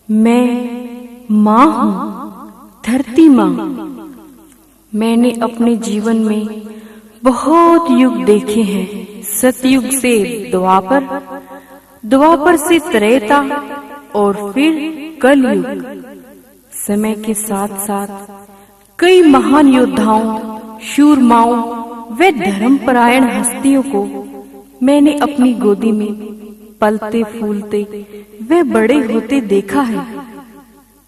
मैं माँ हूँ, धरती माँ। मैंने अपने जीवन में बहुत युग देखे हैं। सतयुग से द्वापर, द्वापर से त्रेता और फिर कलयुग। समय के साथ साथ कई महान योद्धाओं, शूरमाओं व धर्मपरायण हस्तियों को मैंने अपनी गोदी में पलते फूलते वे बड़े होते देखा है।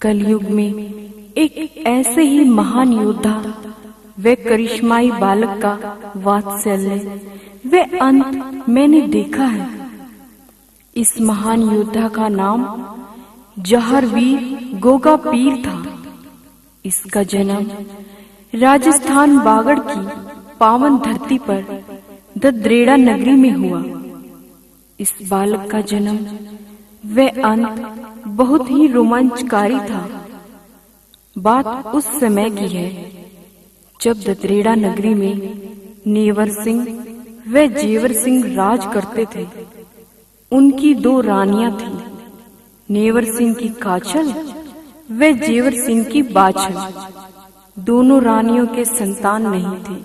कलयुग में एक ऐसे ही महान योद्धा व करिश्माई बालक का वात्सल्य व अंत मैंने देखा है। इस महान योद्धा का नाम जौहरवीर गोगा पीर था। इसका जन्म राजस्थान बागड़ की पावन धरती पर ददरेड़ा नगरी में हुआ। इस बालक का जन्म व अंत बहुत ही रोमांचकारी था। बात उस समय की है जब ददरेड़ा नगरी में नेवर सिंह व जेवर सिंह राज करते थे। उनकी दो रानियां थीं, नेवर सिंह की काछल व जेवर सिंह की बाछल। दोनों रानियों के संतान नहीं थे।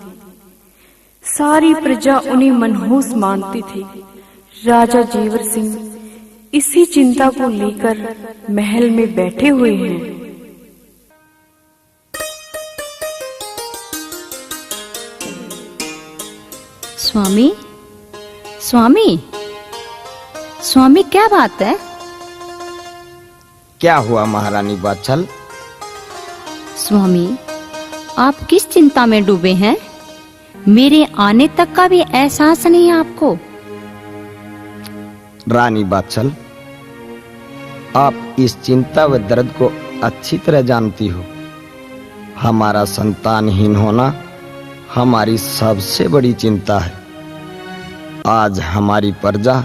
सारी प्रजा उन्हें मनहूस मानती थी। राजा जेवर सिंह इसी चिंता को लेकर महल में बैठे हुए हैं। स्वामी, स्वामी, स्वामी, क्या बात है? क्या हुआ महारानी बाछल? स्वामी, आप किस चिंता में डूबे हैं? मेरे आने तक का भी एहसास नहीं आपको? रानी बाछल, आप इस चिंता व दर्द को अच्छी तरह जानती हो। हमारा संतानहीन होना हमारी सबसे बड़ी चिंता है। आज हमारी प्रजा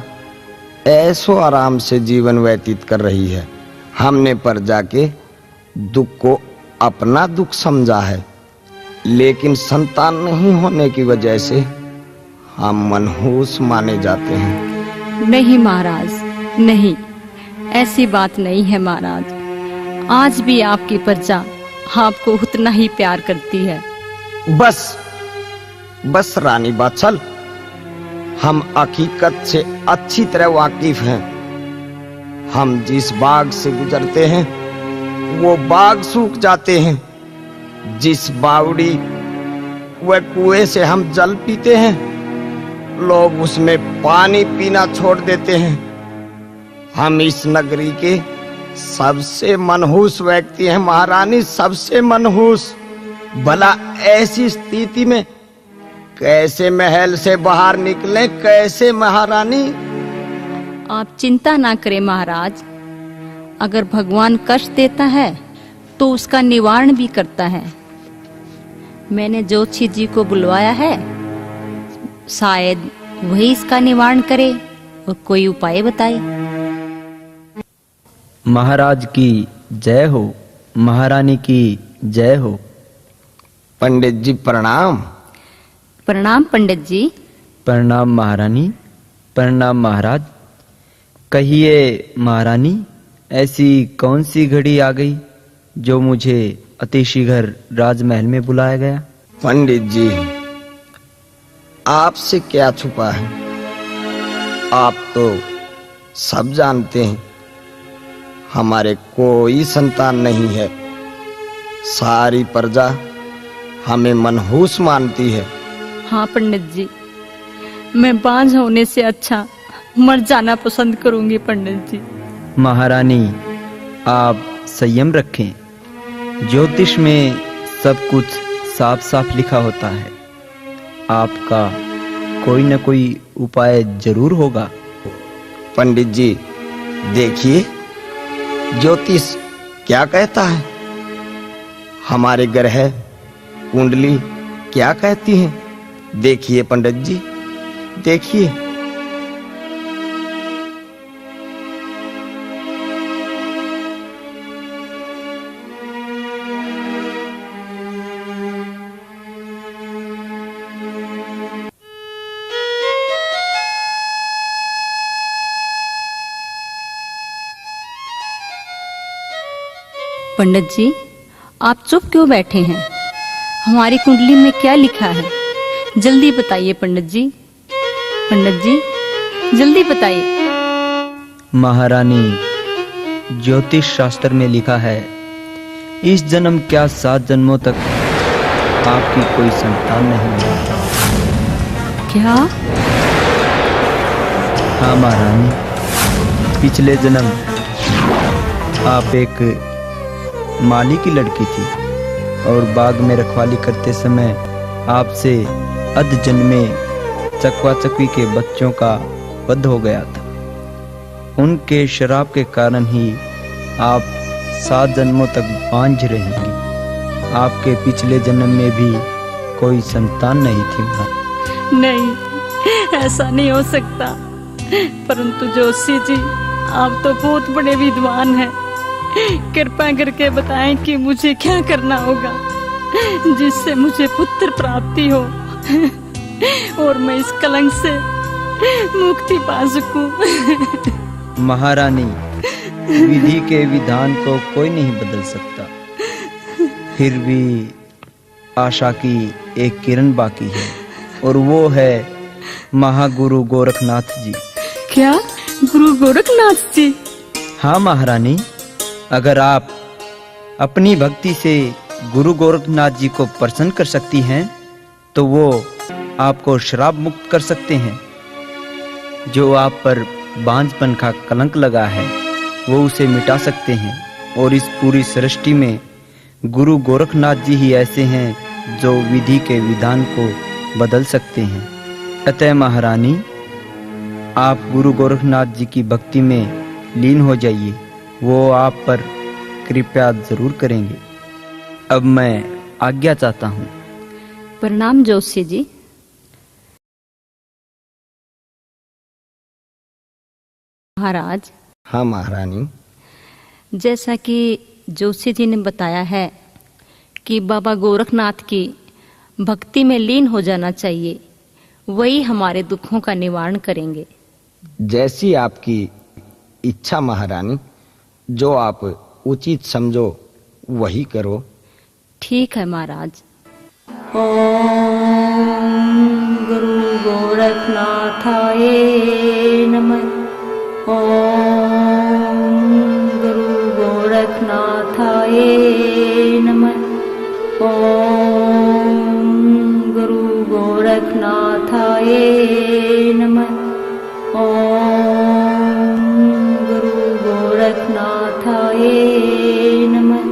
ऐसो आराम से जीवन व्यतीत कर रही है। हमने प्रजा के दुख को अपना दुख समझा है, लेकिन संतान नहीं होने की वजह से हम मनहूस माने जाते हैं। नहीं महाराज, नहीं, ऐसी बात नहीं है महाराज। आज भी आपकी प्रजा आपको उतना ही प्यार करती है। बस बस रानी बाछल, हम हकीकत से अच्छी तरह वाकिफ हैं। हम जिस बाग से गुजरते हैं वो बाग सूख जाते हैं। जिस बावड़ी व कुएं से हम जल पीते हैं, लोग उसमें पानी पीना छोड़ देते हैं। हम इस नगरी के सबसे मनहूस व्यक्ति हैं महारानी, सबसे मनहूस। भला ऐसी स्थिति में कैसे महल से बाहर निकले, कैसे महारानी? आप चिंता ना करें महाराज। अगर भगवान कष्ट देता है तो उसका निवारण भी करता है। मैंने ज्योतिषी जी को बुलवाया है, शायद वही इसका निवारण करे और कोई उपाय बताए। महाराज की जय हो, महारानी की जय हो। पंडित जी प्रणाम। प्रणाम पंडित जी। प्रणाम महारानी, प्रणाम महाराज। कहिए महारानी, ऐसी कौन सी घड़ी आ गई जो मुझे अतिशीघ्र राजमहल में बुलाया गया? पंडित जी, आपसे क्या छुपा है? आप तो सब जानते हैं। हमारे कोई संतान नहीं है। सारी प्रजा हमें मनहूस मानती है। हाँ पंडित जी, मैं बांझ होने से अच्छा मर जाना पसंद करूंगी पंडित जी। महारानी, आप संयम रखें। ज्योतिष में सब कुछ साफ साफ लिखा होता है। आपका कोई न कोई उपाय जरूर होगा। पंडित जी, देखिए ज्योतिष क्या कहता है। हमारे ग्रह कुंडली क्या कहती है। देखिए पंडित जी, देखिए। पंडित जी, आप चुप क्यों बैठे हैं? हमारी कुंडली में क्या लिखा है? जल्दी बताइए पंडित जी। पंडित जी, जल्दी बताइए। महारानी, ज्योतिष शास्त्र में लिखा है, इस जन्म क्या 7 जन्मों तक आपकी कोई संतान नहीं होगी। क्या? हाँ महारानी, पिछले जन्म आप एक माली की लड़की थी और बाग में रखवाली करते समय आपसे अध जन्मे चकवा चकवी के बच्चों का वध हो गया था। उनके शराब के कारण ही आप 7 जन्मों तक बांझ रहेंगी। आपके पिछले जन्म में भी कोई संतान नहीं थी। नहीं, ऐसा नहीं हो सकता। परंतु जोशी जी, आप तो बहुत बड़े विद्वान हैं। कृपा करके बताएं कि मुझे क्या करना होगा जिससे मुझे पुत्र प्राप्ति हो और मैं इस कलंक से मुक्ति पा सकूं। महारानी, विधि के विधान को कोई नहीं बदल सकता। फिर भी आशा की एक किरण बाकी है और वो है महागुरु गोरखनाथ जी। क्या? गुरु गोरखनाथ जी? हाँ महारानी, अगर आप अपनी भक्ति से गुरु गोरखनाथ जी को प्रसन्न कर सकती हैं तो वो आपको श्राप मुक्त कर सकते हैं। जो आप पर बांझपन का कलंक लगा है वो उसे मिटा सकते हैं और इस पूरी सृष्टि में गुरु गोरखनाथ जी ही ऐसे हैं जो विधि के विधान को बदल सकते हैं। अतः महारानी, आप गुरु गोरखनाथ जी की भक्ति में लीन हो जाइए, वो आप पर कृपा जरूर करेंगे। अब मैं आज्ञा चाहता हूँ। प्रणाम जोशी जी। महाराज। हाँ महारानी। जैसा कि जोशी जी ने बताया है कि बाबा गोरखनाथ की भक्ति में लीन हो जाना चाहिए, वही हमारे दुखों का निवारण करेंगे। जैसी आपकी इच्छा महारानी, जो आप उचित समझो वही करो। ठीक है महाराज। ओम गुरु गोरखनाथाय नमः। ओम गुरु गोरखनाथाय नमः। ओम गुरु गोरखनाथाय नमः। ओम गुरु गोरखनाथाय नमः।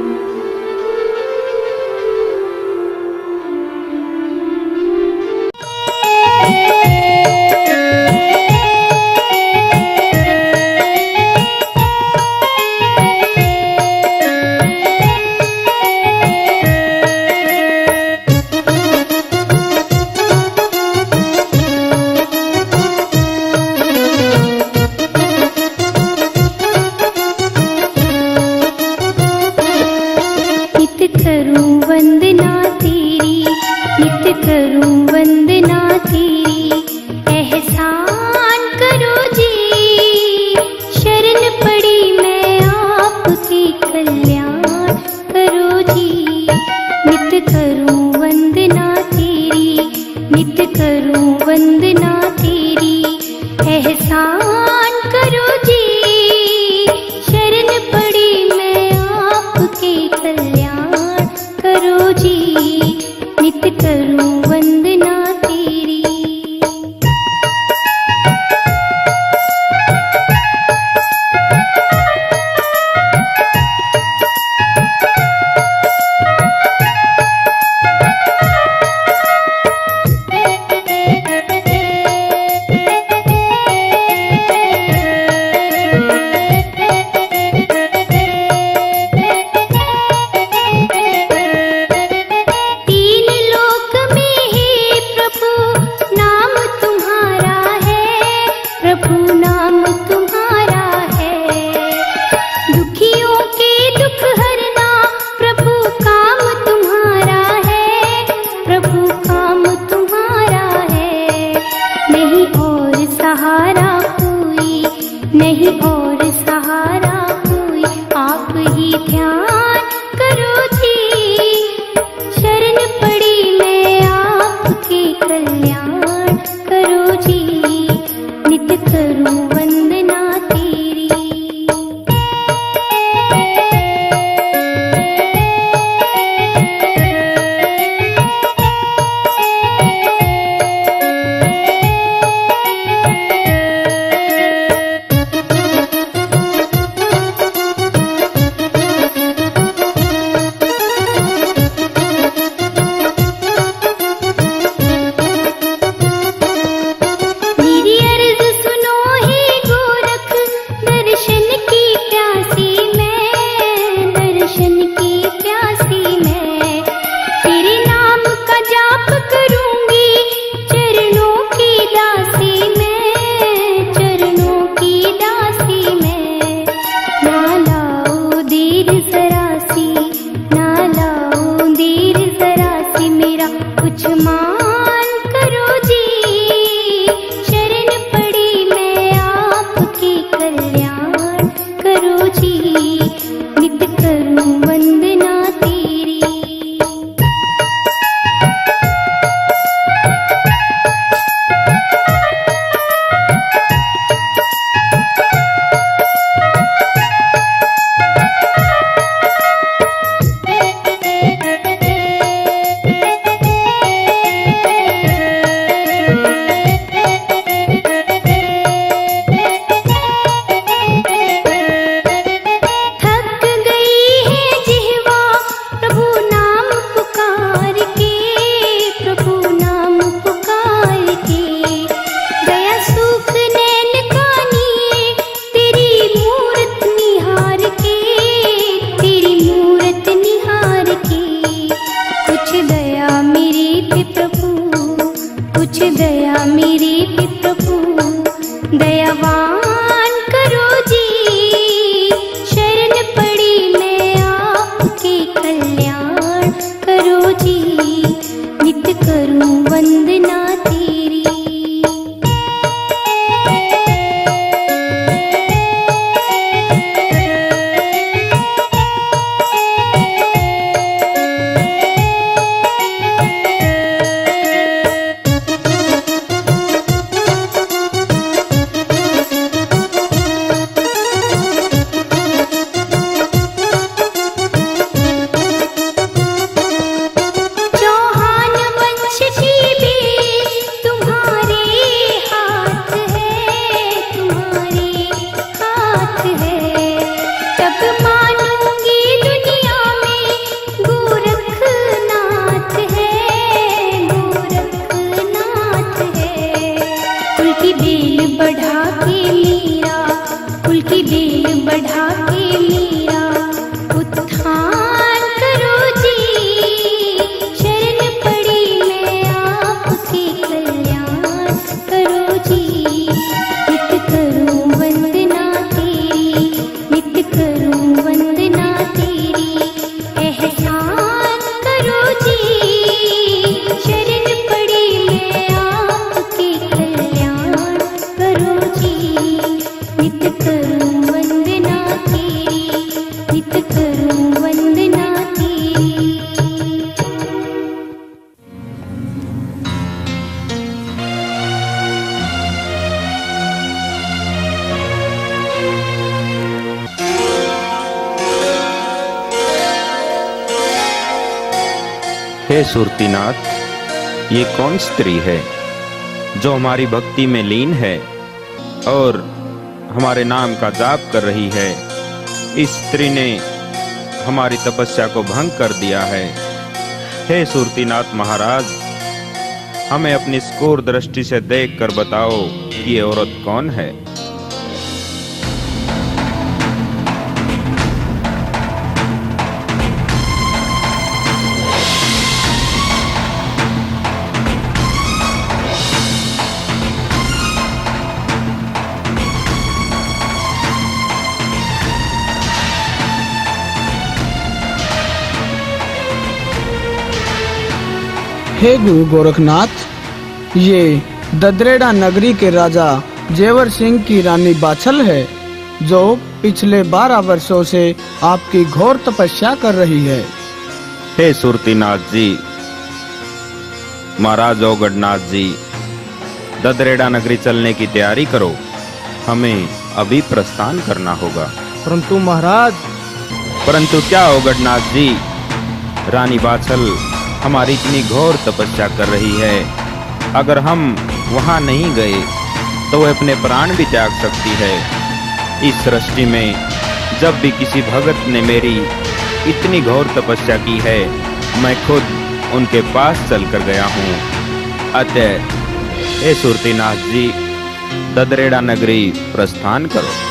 नहीं और सहारा कोई, आप ही ध्यान हे सुरतीनाथ, ये कौन स्त्री है जो हमारी भक्ति में लीन है और हमारे नाम का जाप कर रही है? इस स्त्री ने हमारी तपस्या को भंग कर दिया है। हे सुरतीनाथ महाराज, हमें अपनी स्कोर दृष्टि से देखकर बताओ कि ये औरत कौन है। हे गुरु गोरखनाथ, ये ददरेड़ा नगरी के राजा जेवर सिंह की रानी बाछल है, जो पिछले 12 वर्षों से आपकी घोर तपस्या कर रही है। हे सुरतीनाथ जी, महाराज औगढ़नाथ जी, ददरेड़ा नगरी चलने की तैयारी करो, हमें अभी प्रस्थान करना होगा। परंतु महाराज। परंतु क्या औगढ़नाथ जी, रानी बाछल हमारी इतनी घोर तपस्या कर रही है, अगर हम वहां नहीं गए तो वह अपने प्राण भी त्याग सकती है। इस सृष्टि में जब भी किसी भगत ने मेरी इतनी घोर तपस्या की है, मैं खुद उनके पास चलकर गया हूँ। अतः हे सुरतीनाथ जी, ददरेड़ा नगरी प्रस्थान करो।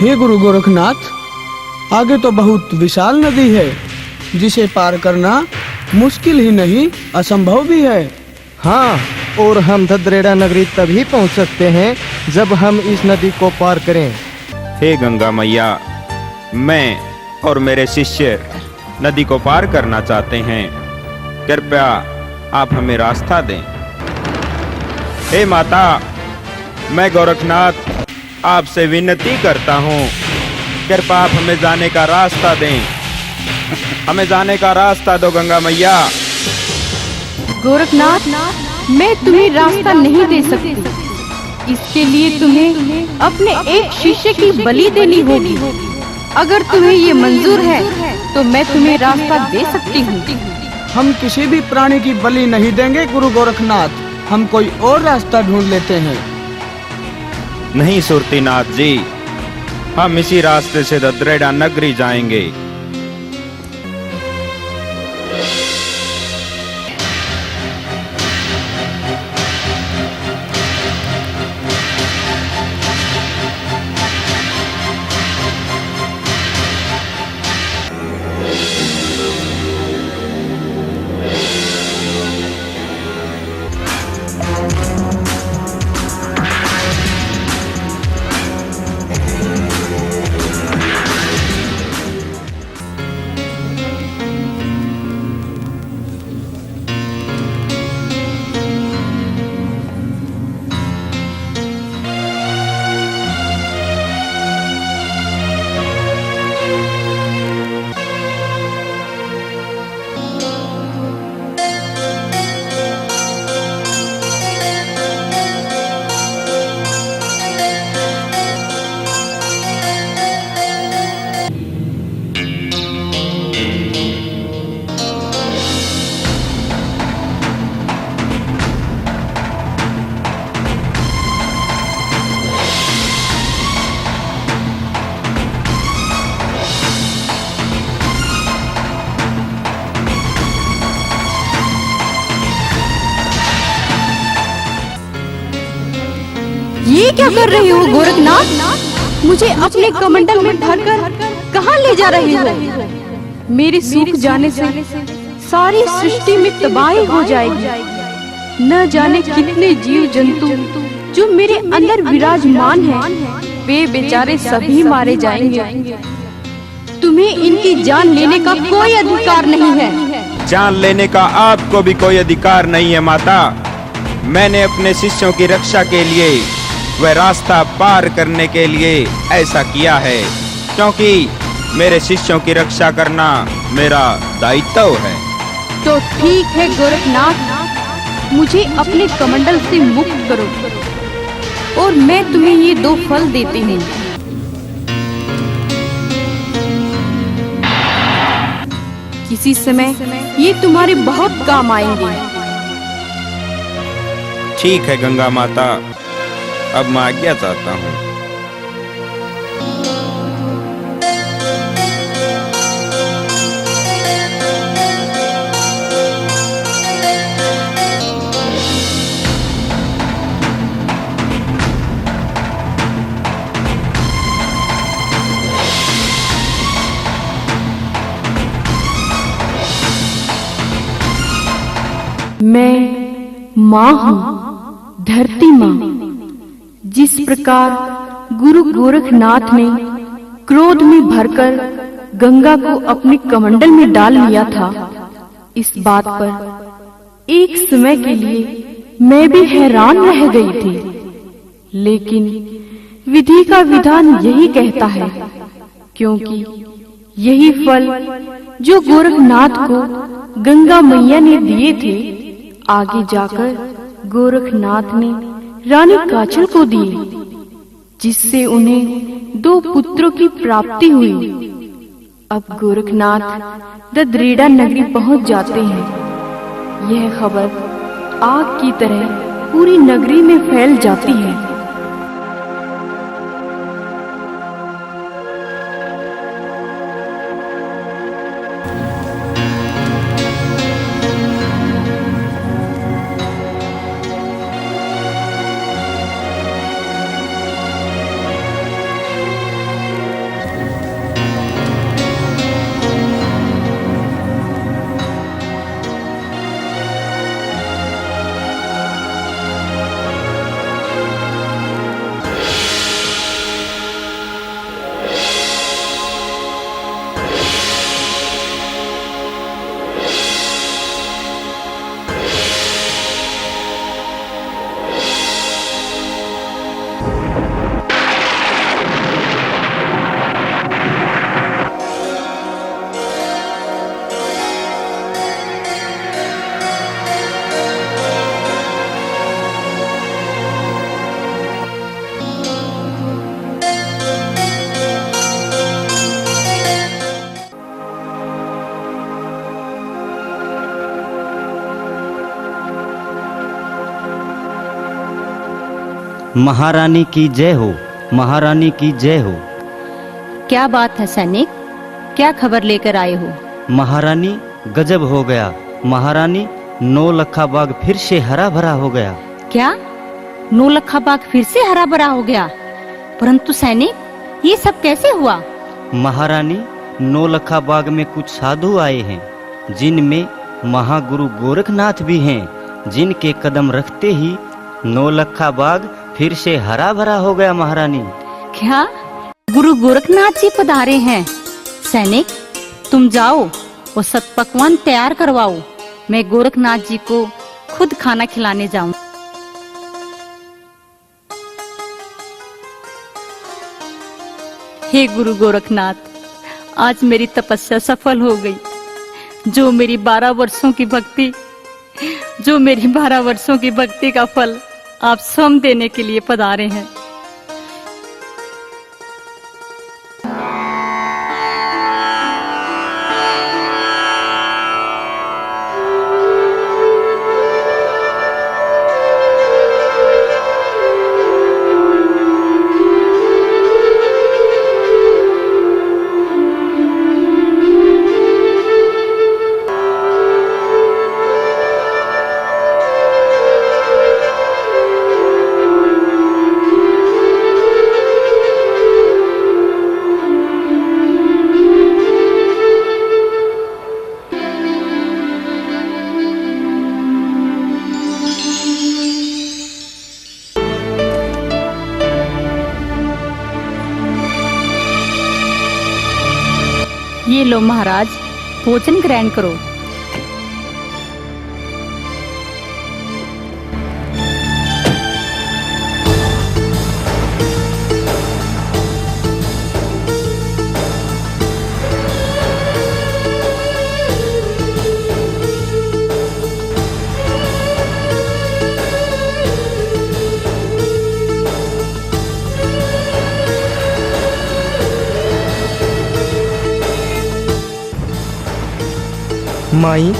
हे गुरु गोरखनाथ, आगे तो बहुत विशाल नदी है, जिसे पार करना मुश्किल ही नहीं असंभव भी है। हाँ, और हम ददरेड़ा नगरी तभी पहुंच सकते हैं जब हम इस नदी को पार करें। हे गंगा मैया, मैं और मेरे शिष्य नदी को पार करना चाहते हैं, कृपया आप हमें रास्ता दें। हे माता, मैं गोरखनाथ आपसे विनती करता हूँ, कृपया आप हमें जाने का रास्ता दें। हमें जाने का रास्ता दो गंगा मैया। गोरखनाथ, मैं तुम्हें रास्ता नहीं दे सकती। इसके लिए तुम्हें अपने एक शिष्य की बलि देनी होगी। अगर तुम्हें ये मंजूर है तो मैं तुम्हें रास्ता दे सकती हूँ। हम किसी भी प्राणी की बलि नहीं देंगे गुरु गोरखनाथ, हम कोई और रास्ता ढूंढ लेते हैं। नहीं सुरतीनाथ जी, हम इसी रास्ते से ददरेड़ा नगरी जाएंगे। ये क्या कर रहे हो गोरखनाथ? मुझे अपने कमंडल में भरकर कहाँ ले जा रहे हो? मेरे सूख जाने से सारी सृष्टि में तबाही हो जाएगी। न जाने कितने जीव जंतु जो मेरे अंदर विराजमान हैं, वे बेचारे सभी मारे जाएंगे। तुम्हें इनकी जान लेने का कोई अधिकार नहीं है। जान लेने का आपको भी कोई अधिकार नहीं है माता। मैंने अपने शिष्यों की रक्षा के लिए, वह रास्ता पार करने के लिए ऐसा किया है, क्योंकि मेरे शिष्यों की रक्षा करना मेरा दायित्व है। तो ठीक है गोरखनाथ, मुझे अपने कमंडल से मुक्त करो और मैं तुम्हें ये 2 फल देती हूँ। किसी समय ये तुम्हारे बहुत काम आएंगे। ठीक है गंगा माता, अब मैं आज्ञा चाहता हूँ। मैं माँ हूँ, धरती माँ। जिस प्रकार गुरु गोरखनाथ ने क्रोध में भरकर गंगा को अपने कमंडल में डाल लिया था, इस बात पर एक समय के लिए मैं भी हैरान रह गई थी। लेकिन विधि का विधान यही कहता है, क्योंकि यही फल जो गोरखनाथ को गंगा मैया ने दिए थे, आगे जाकर गोरखनाथ ने रानी काछल को दिए, जिससे उन्हें 2 पुत्रों की प्राप्ति हुई। अब गोरखनाथ ददरेड़ा नगरी पहुंच जाते हैं। यह खबर आग की तरह पूरी नगरी में फैल जाती है। महारानी की जय हो, महारानी की जय हो। क्या बात है सैनिक, क्या खबर लेकर आए हो? महारानी गजब हो गया। महारानी 9 लखा बाग फिर से हरा भरा हो गया। क्या 9 लखा बाग फिर से हरा भरा हो गया? परंतु सैनिक, ये सब कैसे हुआ? महारानी 9 लखा बाग में कुछ साधु आए हैं, जिनमें महागुरु गोरखनाथ भी हैं, जिनके कदम रखते ही 9 लखा बाग फिर से हरा भरा हो गया। महारानी, क्या गुरु गोरखनाथ जी पधारे हैं? सैनिक, तुम जाओ और सतपकवान तैयार करवाओ। मैं गोरखनाथ जी को खुद खाना खिलाने जाऊं। हे गुरु गोरखनाथ, आज मेरी तपस्या सफल हो गई। जो मेरी 12 वर्षों की भक्ति का फल आप स्वयं देने के लिए पधारे हैं। ये लो महाराज, भोजन ग्रहण करो। माई,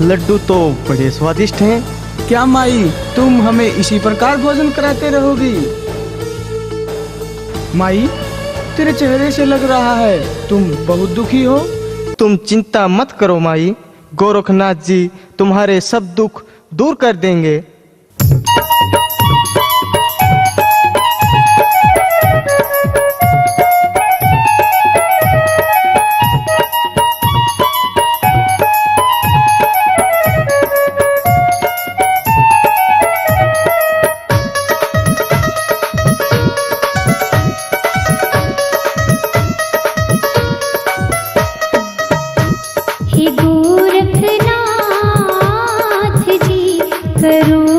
लड्डू तो बड़े स्वादिष्ट हैं। क्या माई, तुम हमें इसी प्रकार भोजन कराते रहोगी? माई, तेरे चेहरे से लग रहा है तुम बहुत दुखी हो। तुम चिंता मत करो माई, गोरखनाथ जी तुम्हारे सब दुख दूर कर देंगे। हे गोरखनाथ जी, करो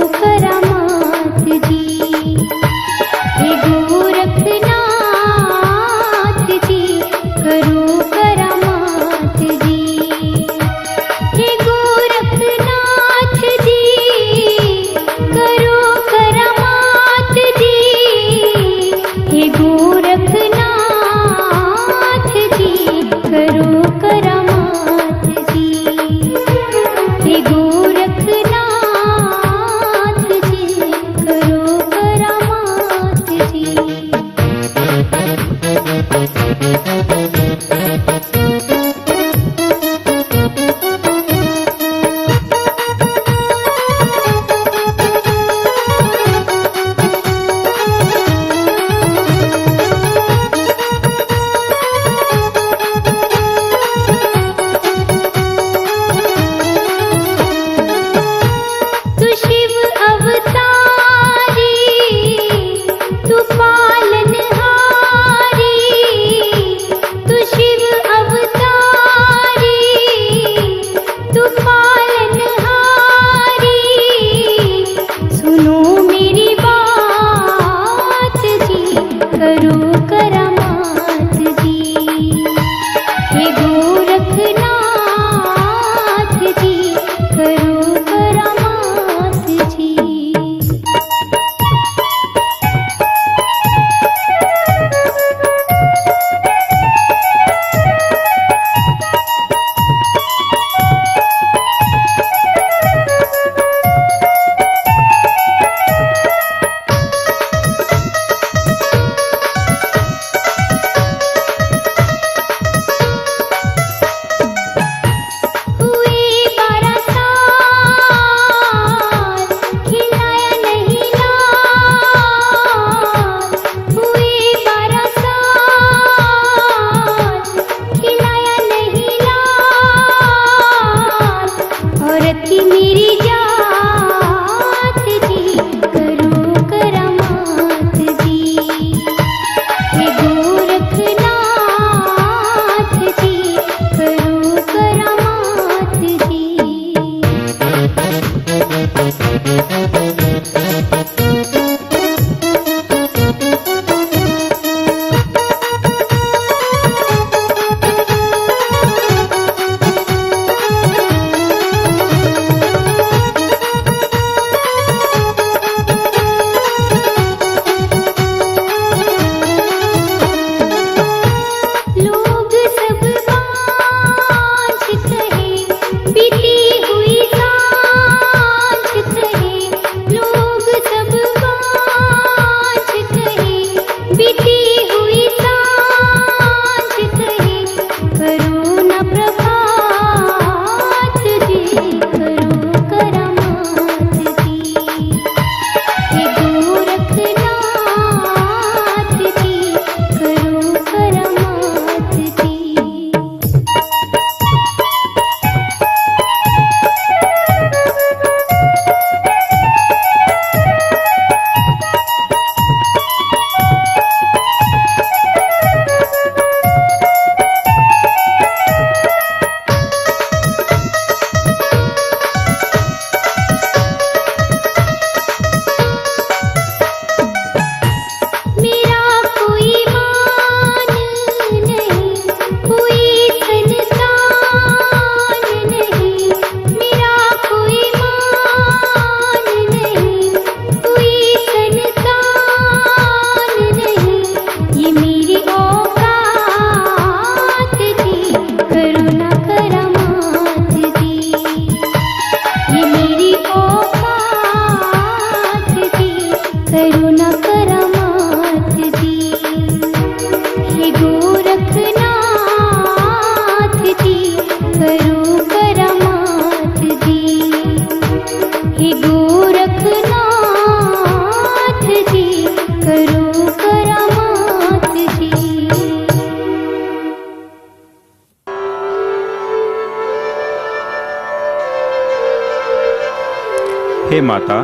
हे माता,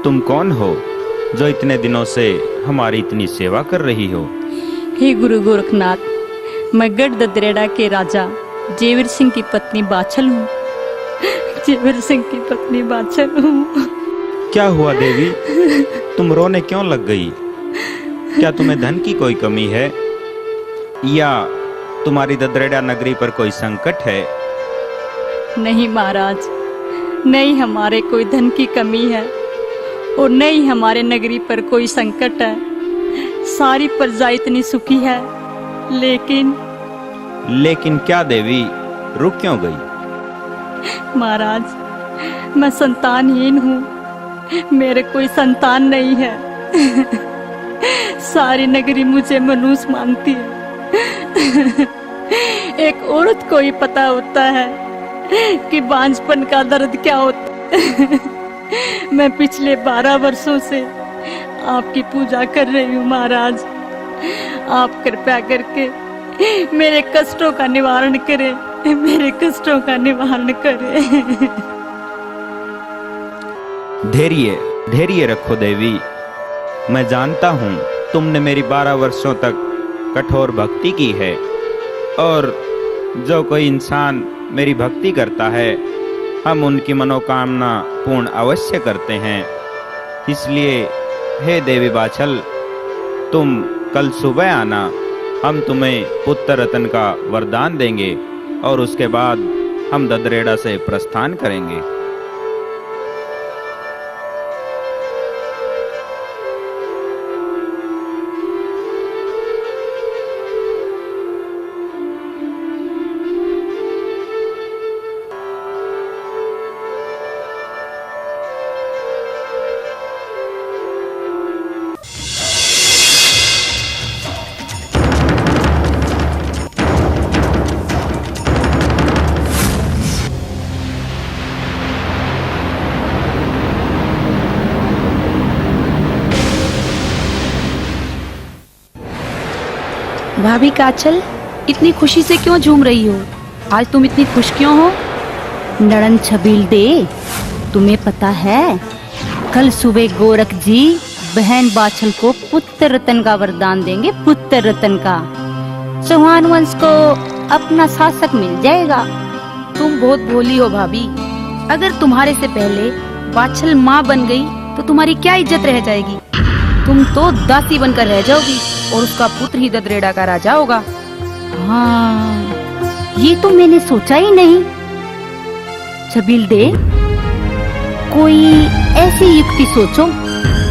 तुम कौन हो जो इतने दिनों से हमारी इतनी सेवा कर रही हो? हे गुरु गोरखनाथ, मैं गढ़ ददरेड़ा के राजा जेवर सिंह की पत्नी बाछल हूँ। जेवर सिंह की पत्नी बाछल हूँ। क्या हुआ देवी, तुम रोने क्यों लग गई? क्या तुम्हें धन की कोई कमी है या तुम्हारी ददरेड़ा नगरी पर कोई संकट है? नहीं महाराज, नहीं हमारे कोई धन की कमी है और नहीं हमारे नगरी पर कोई संकट है। सारी प्रजा इतनी सुखी है, लेकिन क्या देवी, रुक क्यों गई? महाराज, मैं संतानहीन हूँ, मेरे कोई संतान नहीं है। सारी नगरी मुझे मनुष्य मानती है। एक औरत को ही पता होता है कि बांझपन का दर्द क्या होता है। मैं पिछले 12 वर्षों से आपकी पूजा कर रही हूँ महाराज। आप कृपया करके मेरे कष्टों का निवारण करें, मेरे कष्टों का निवारण करें। धैर्य रखो देवी। मैं जानता हूँ तुमने मेरी 12 वर्षों तक कठोर भक्ति की है, और जो कोई इंसान मेरी भक्ति करता है, हम उनकी मनोकामना पूर्ण अवश्य करते हैं। इसलिए हे देवी बाछल, तुम कल सुबह आना, हम तुम्हें पुत्र रतन का वरदान देंगे और उसके बाद हम ददरेड़ा से प्रस्थान करेंगे। भाभी काचल, इतनी खुशी से क्यों झूम रही हो? आज तुम इतनी खुश क्यों हो? नड़न छबील दे, तुम्हें पता है कल सुबह गोरख जी बहन बाछल को पुत्र रतन का वरदान देंगे, पुत्र रतन का। चौहान वंश को अपना शासक मिल जाएगा। तुम बहुत भोली हो भाभी। अगर तुम्हारे से पहले बाछल माँ बन गई तो तुम्हारी क्या इज्जत रह जाएगी? तुम तो दासी बनकर रह जाओगी और उसका पुत्र ही ददरेड़ा का राजा होगा। हाँ, ये तो मैंने सोचा ही नहीं। छबील दे, कोई ऐसी युक्ति सोचो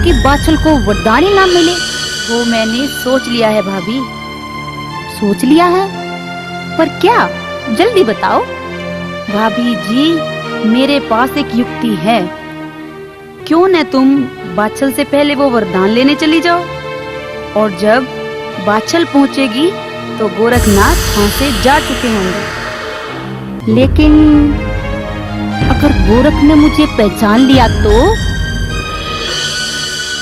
कि बाछल को वरदान ही ना मिले। वो मैंने सोच लिया है भाभी। सोच लिया है? पर क्या? जल्दी बताओ। भाभी जी, मेरे पास एक युक्ति है। क्यों न तुम बाछल से पहले वो वरदान लेने चली जाओ, और जब बाछल पहुंचेगी तो गोरखनाथ वहां से जा चुके होंगे। लेकिन अगर गोरख ने मुझे पहचान लिया तो?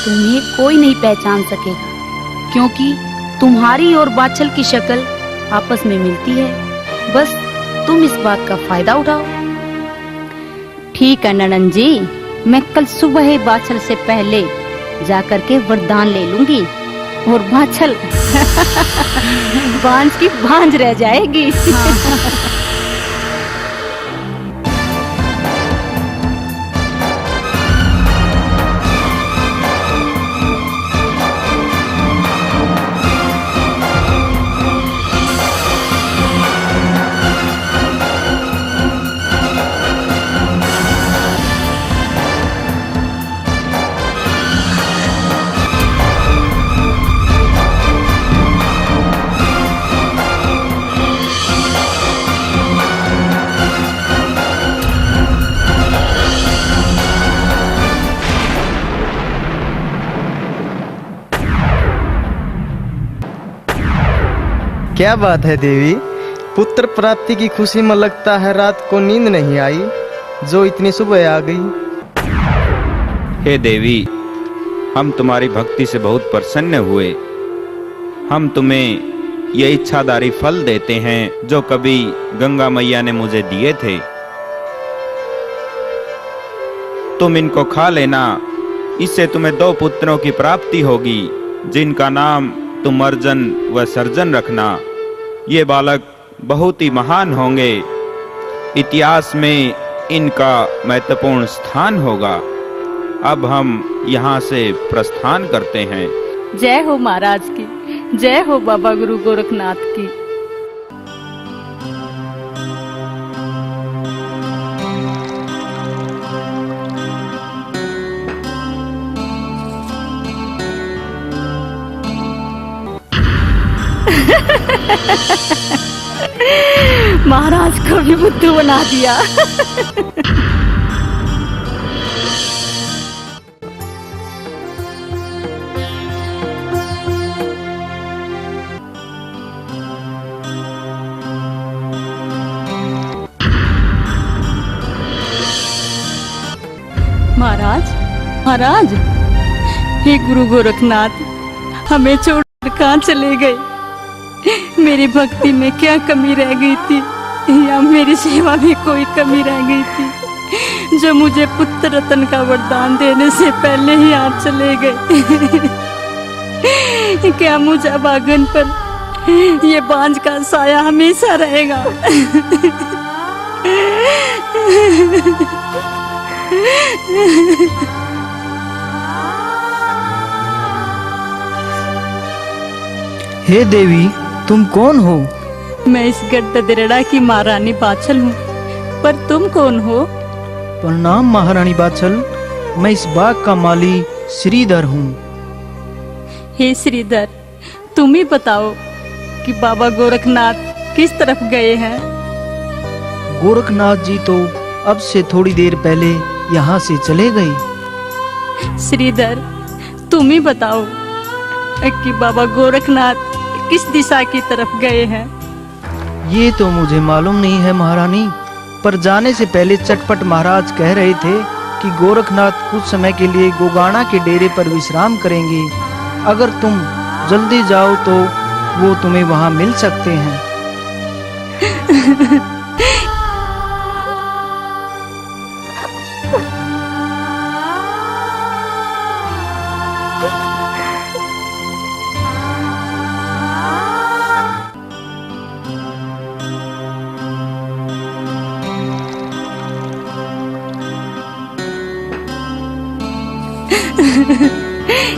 तुम्हें कोई नहीं पहचान सकेगा, क्योंकि तुम्हारी और बाछल की शक्ल आपस में मिलती है। बस तुम इस बात का फायदा उठाओ। ठीक है ननन जी, मैं कल सुबह ही बाछल से पहले जाकर के वरदान ले लूंगी और बाछल बांझ की बांझ रह जाएगी। क्या बात है देवी, पुत्र प्राप्ति की खुशी में लगता है रात को नींद नहीं आई, जो इतनी सुबह आ गई। हे देवी, हम तुम्हारी भक्ति से बहुत प्रसन्न हुए। हम तुम्हें ये इच्छाधारी फल देते हैं जो कभी गंगा मैया ने मुझे दिए थे। तुम इनको खा लेना, इससे तुम्हें 2 पुत्रों की प्राप्ति होगी, जिनका नाम तुम अर्जन व सर्जन रखना। ये बालक बहुत ही महान होंगे, इतिहास में इनका महत्वपूर्ण स्थान होगा। अब हम यहाँ से प्रस्थान करते हैं। जय हो महाराज की, जय हो बाबा गुरु गोरखनाथ की। महाराज को भी बुद्धू बना दिया। महाराज, महाराज, हे गुरु गोरखनाथ, हमें छोड़कर कहाँ चले गए? मेरी भक्ति में क्या कमी रह गई थी, या मेरी सेवा में कोई कमी रह गई थी, जो मुझे पुत्र रत्न का वरदान देने से पहले ही आप चले गए? क्या मुझे भागन पर ये बांझ का साया हमेशा रहेगा? हे देवी, तुम कौन हो? मैं इस गढ़ की महारानी बाछल हूँ, पर तुम कौन हो? प्रणाम महारानी बाछल, मैं इस बाग का माली श्रीधर हूँ। हे श्रीधर, तुम ही बताओ कि बाबा गोरखनाथ किस तरफ गए हैं? गोरखनाथ जी तो अब से थोड़ी देर पहले यहाँ से चले गए। श्रीधर, तुम ही बताओ कि बाबा गोरखनाथ किस दिशा की तरफ गए हैं? ये तो मुझे मालूम नहीं है महारानी, पर जाने से पहले चटपट महाराज कह रहे थे कि गोरखनाथ कुछ समय के लिए गोगाना के डेरे पर विश्राम करेंगे। अगर तुम जल्दी जाओ तो वो तुम्हें वहाँ मिल सकते हैं।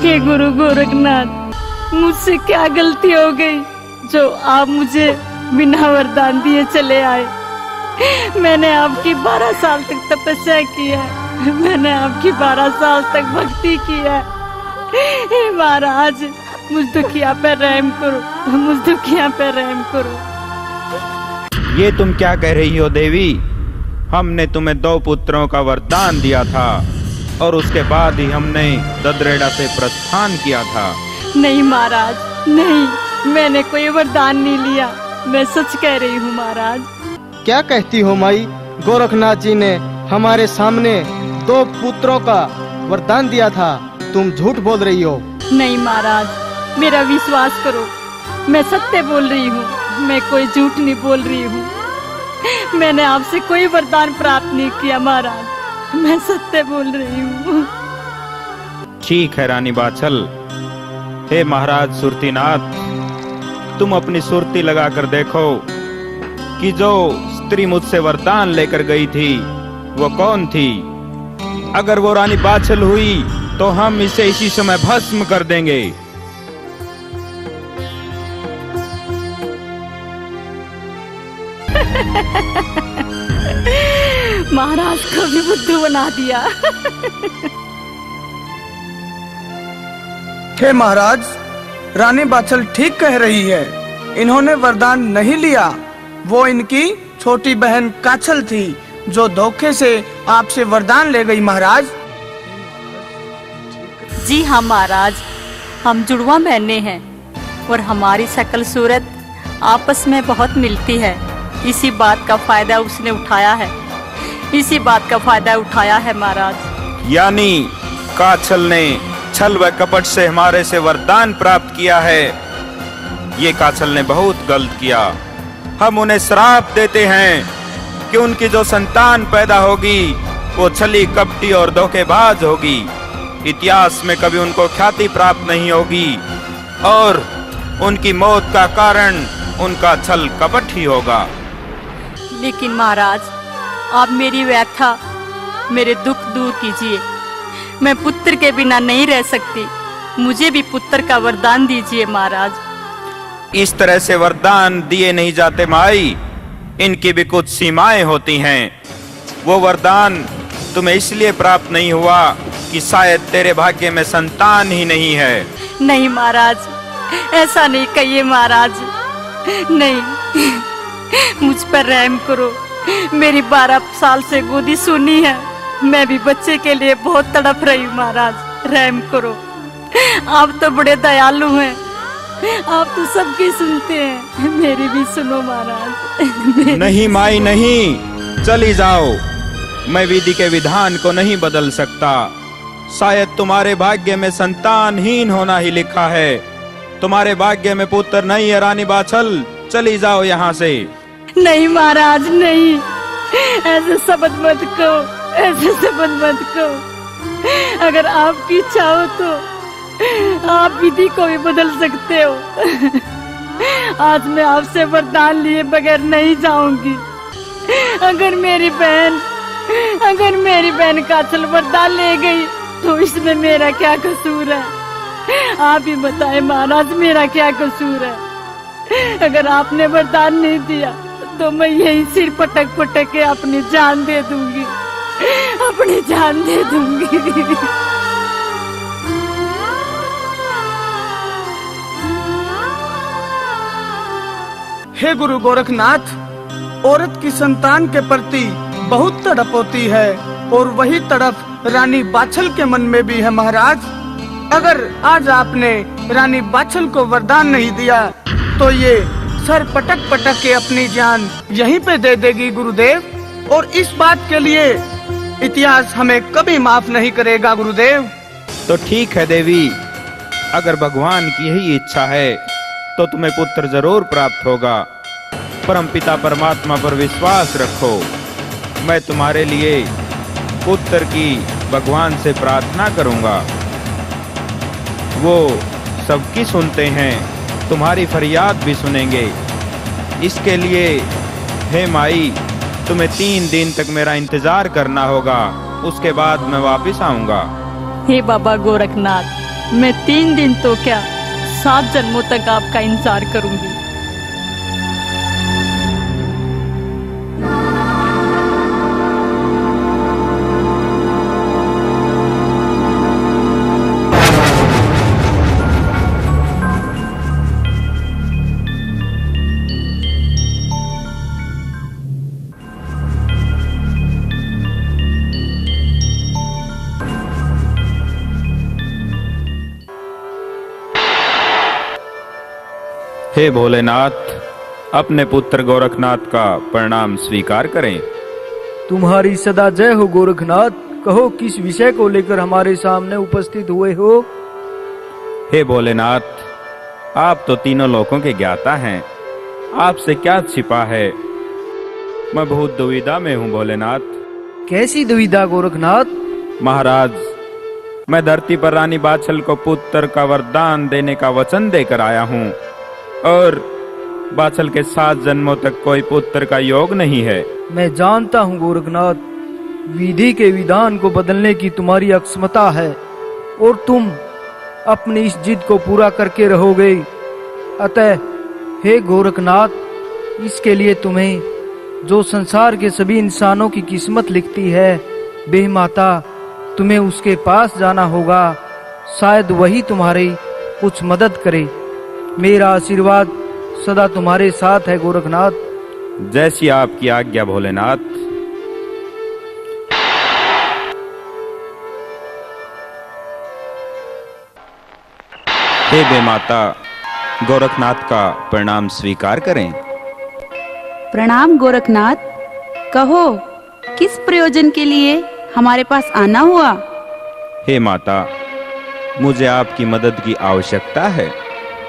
हे गुरु गोरखनाथ, मुझसे क्या गलती हो गई जो आप मुझे बिना वरदान दिए चले आए? मैंने आपकी 12 साल तक तपस्या की है, मैंने आपकी 12 साल तक भक्ति की है। हे महाराज, मुझ दुखिया पे रहम करो, मुझ दुखिया पे रहम करो। ये तुम क्या कह रही हो देवी? हमने तुम्हें 2 पुत्रों का वरदान दिया था और उसके बाद ही हमने ददरेड़ा से प्रस्थान किया था। नहीं महाराज, नहीं, मैंने कोई वरदान नहीं लिया, मैं सच कह रही हूँ महाराज। क्या कहती हो माई? गोरखनाथ जी ने हमारे सामने 2 पुत्रों का वरदान दिया था, तुम झूठ बोल रही हो। नहीं महाराज, मेरा विश्वास करो, मैं सत्य बोल रही हूँ, मैं कोई झूठ नहीं बोल रही हूँ। मैंने आपसे कोई वरदान प्राप्त नहीं किया महाराज, मैं सत्य बोल रही हूँ। ठीक है रानी बाछल। हे महाराज सुरतीनाथ, तुम अपनी सुरती लगाकर देखो कि जो स्त्री मुझसे वरदान लेकर गई थी वो कौन थी। अगर वो रानी बाछल हुई तो हम इसे इसी समय भस्म कर देंगे। महाराज को भी बुद्धू बना दिया। हे महाराज, रानी बाछल ठीक कह रही है, इन्होंने वरदान नहीं लिया, वो इनकी छोटी बहन काछल थी जो धोखे से आपसे वरदान ले गई महाराज। जी हाँ महाराज, हम जुड़वा बहने हैं और हमारी शकल सूरत आपस में बहुत मिलती है। इसी बात का फायदा उसने उठाया है, इसी बात का फायदा उठाया है महाराज। यानी काछल ने छल व कपट से हमारे से वरदान प्राप्त किया है। ये काछल ने बहुत गलत किया। हम उन्हें श्राप देते हैं कि उनकी जो संतान पैदा होगी वो छली, कपटी और धोखेबाज होगी। इतिहास में कभी उनको ख्याति प्राप्त नहीं होगी और उनकी मौत का कारण उनका छल कपट ही होगा। लेकिन महाराज, आप मेरी व्यथा, मेरे दुख दूर कीजिए। मैं पुत्र के बिना नहीं रह सकती। मुझे भी पुत्र का वरदान दीजिए महाराज। इस तरह से वरदान दिए नहीं जाते माई, इनकी भी कुछ सीमाएं होती हैं। वो वरदान तुम्हें इसलिए प्राप्त नहीं हुआ कि शायद तेरे भाग्य में संतान ही नहीं है। नहीं महाराज, ऐसा नहीं कहिए महाराज। नहीं, मुझ पर रहम करो। मेरी 12 साल से गोदी सुनी है। मैं भी बच्चे के लिए बहुत तड़प रही हूँ महाराज, रहम करो। आप तो बड़े दयालु हैं, आप तो सबकी सुनते हैं, मेरी भी सुनो महाराज। नहीं माई नहीं, चली जाओ। मैं विधि के विधान को नहीं बदल सकता। शायद तुम्हारे भाग्य में संतानहीन होना ही लिखा है। तुम्हारे भाग्य में पुत्र नहीं है रानी बाछल, चली जाओ यहाँ से। नहीं महाराज नहीं, ऐसे शब्द मत कहो, ऐसे शब्द मत कहो। अगर आपकी इच्छा हो तो आप विधि को भी बदल सकते हो। आज मैं आपसे वरदान लिए बगैर नहीं जाऊंगी। अगर मेरी बहन काछल वरदान ले गई तो इसमें मेरा क्या कसूर है? आप ही बताएं महाराज, मेरा क्या कसूर है? अगर आपने वरदान नहीं दिया तो मैं यही सिर पटक पटक के अपनी जान दे दूंगी, अपनी जान दे दूंगी। हे गुरु गोरखनाथ, औरत की संतान के प्रति बहुत तड़प होती है और वही तड़प रानी बाछल के मन में भी है महाराज। अगर आज आपने रानी बाछल को वरदान नहीं दिया तो ये सर पटक पटक के अपनी जान यहीं पे दे देगी गुरुदेव, और इस बात के लिए इतिहास हमें कभी माफ नहीं करेगा गुरुदेव। तो ठीक है देवी, अगर भगवान की यही इच्छा है तो तुम्हें पुत्र जरूर प्राप्त होगा। परमपिता परमात्मा पर विश्वास रखो। मैं तुम्हारे लिए पुत्र की भगवान से प्रार्थना करूंगा। वो सबकी सुनते हैं, तुम्हारी फरियाद भी सुनेंगे। इसके लिए हे माई, तुम्हें 3 दिन तक मेरा इंतजार करना होगा, उसके बाद मैं वापस आऊंगा। हे बाबा गोरखनाथ, मैं 3 दिन तो क्या 7 जन्मों तक आपका इंतजार करूंगी। हे भोलेनाथ, अपने पुत्र गोरखनाथ का प्रणाम स्वीकार करें। तुम्हारी सदा जय हो गोरखनाथ। कहो, किस विषय को लेकर हमारे सामने उपस्थित हुए हो? हे भोलेनाथ, आप तो तीनों लोकों के ज्ञाता हैं, आपसे क्या छिपा है? मैं बहुत दुविधा में हूँ भोलेनाथ। कैसी दुविधा गोरखनाथ? महाराज, मैं धरती पर रानी बाछल को पुत्र का वरदान देने का वचन देकर आया हूँ और बाछल के 7 जन्मों तक कोई पुत्र का योग नहीं है। मैं जानता हूँ गोरखनाथ, विधि के विधान को बदलने की तुम्हारी अक्षमता है और तुम अपनी इस जिद को पूरा करके रहोगे। अतः हे गोरखनाथ, इसके लिए तुम्हें जो संसार के सभी इंसानों की किस्मत लिखती है, बेह माता, तुम्हें उसके पास जाना होगा। शायद वही तुम्हारी कुछ मदद करे। मेरा आशीर्वाद सदा तुम्हारे साथ है गोरखनाथ। जैसी आपकी आज्ञा भोलेनाथ। हे बेमाता, गोरखनाथ का प्रणाम स्वीकार करें। प्रणाम गोरखनाथ। कहो, किस प्रयोजन के लिए हमारे पास आना हुआ? हे माता, मुझे आपकी मदद की आवश्यकता है।